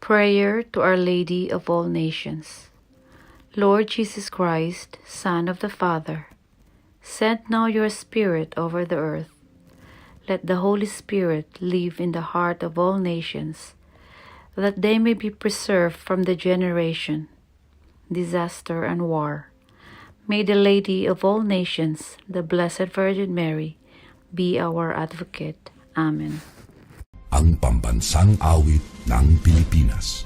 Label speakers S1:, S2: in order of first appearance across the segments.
S1: Prayer to Our Lady of all Nations. Lord Jesus Christ, Son of the Father, send now your Spirit over the earth. Let the Holy Spirit live in the heart of all nations, that they may be preserved from degeneration, disaster, and war. May the Lady of all nations, the Blessed Virgin Mary, be our advocate. Amen.
S2: Ang pambansang awit ng Pilipinas.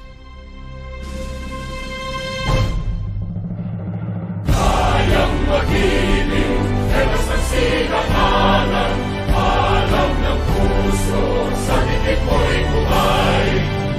S3: Kayang mag-ibig, ay basta't sinakalan, alam ng puso, sa titik mo'y buhay.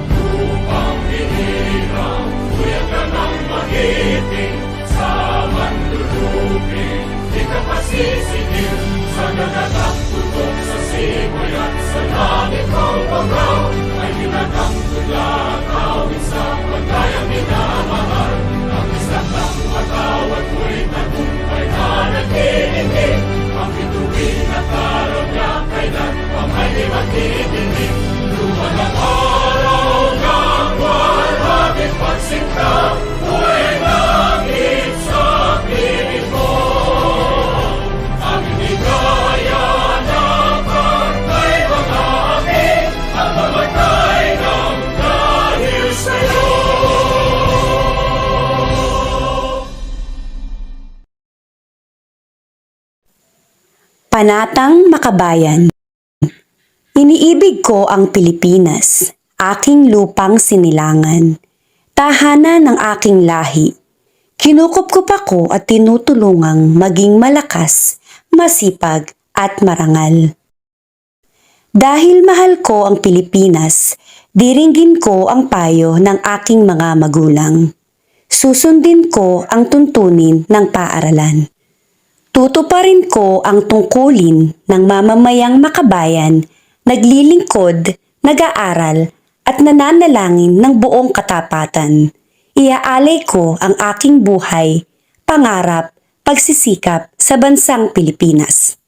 S3: Lupang hinirang, tuyag ka ng mag-ibig, sa manlulupin, di ka pasisingil, sa nagagang tutok sa simoy at sa langit ng bagaw, ay ginagang tulad, awit sa pagkayang minamahal, ang isang ng matawad mo'y tagumpay na nag-iindig, ang bituin at araw niya kailan pang ay di magtitingin. Luman ang araw ng walhagit pagsinta, mo'y langit sa piling mo. Ang hindi kaya na pagkay mga aking, ang mamatay ng dahil sa'yo.
S4: Panatang Makabayan. Iniibig ko ang Pilipinas, aking lupang sinilangan, tahanan ng aking lahi. Kinukupkup ako at tinutulungang maging malakas, masipag at marangal. Dahil mahal ko ang Pilipinas, diringgin ko ang payo ng aking mga magulang. Susundin ko ang tuntunin ng paaralan. Tutuparin ko ang tungkulin ng mamamayang makabayan, naglilingkod, nag-aaral at nananalangin ng buong katapatan. Iaalay ko ang aking buhay, pangarap, pagsisikap sa bansang Pilipinas.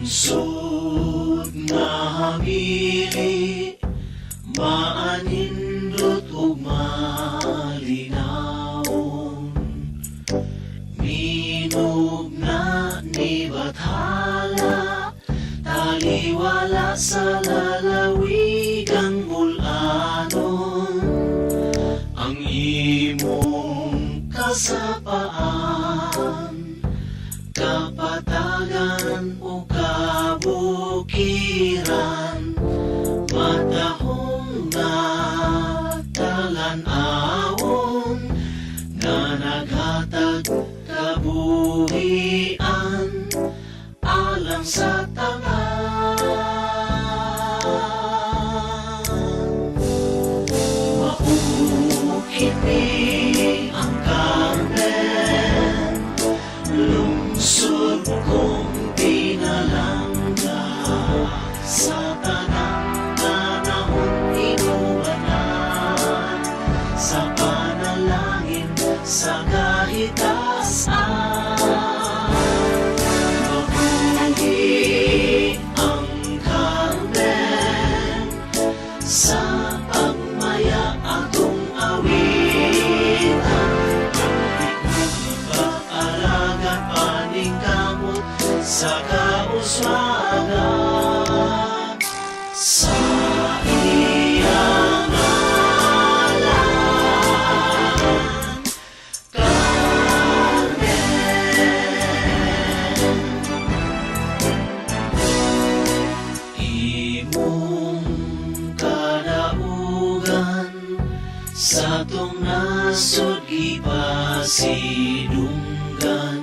S3: Lungsod na hamili, maanindot ug malinaon, minog na ni Bathala, taliwala sa lalawin. kasapaan, kapatagan o kabukiran, matahong na talan-awon, nga naghatag kabuhian, alang sa tanan. Maukiti ang Carmen, lungsod kong pinalangga, sa tanang panahon inuwanan, sa panalangin sa kahitasan. Mabuhi ang Carmen, sa pagmaya atong awitan, pag-alaga paningkamot sa kauswagan, sa iyang ngalan, imong kadaugan sa tong nasod gipasidunggan,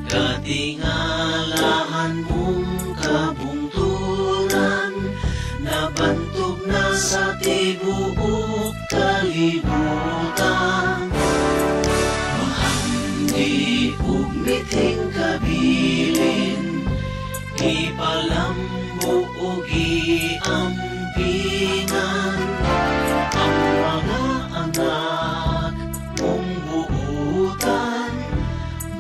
S3: katingalahan mong kabungturan, nabantog na sa tibuok kalibutan. Mahandi ug miting kabilin, ipalambo o giampinan, ang mga anak mong buutan,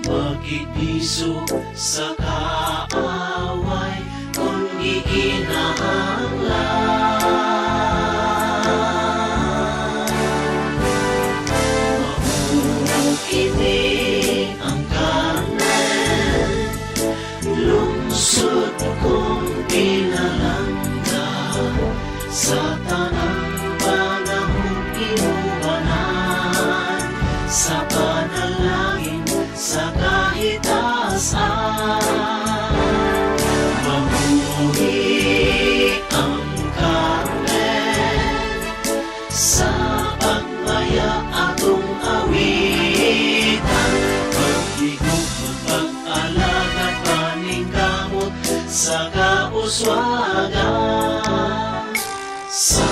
S3: magigbiso sa kaaway kung gikinahanglan. Maukiti ang Carmen, lungsod kong pinalangga, sa tanang panahon inuwanan, sa panalangin sa kahitasan. Mabuhi ang Carmen, sa pagmaya atong awitan, pag-igog pag-alaga paningkamot sa kauswagan, sa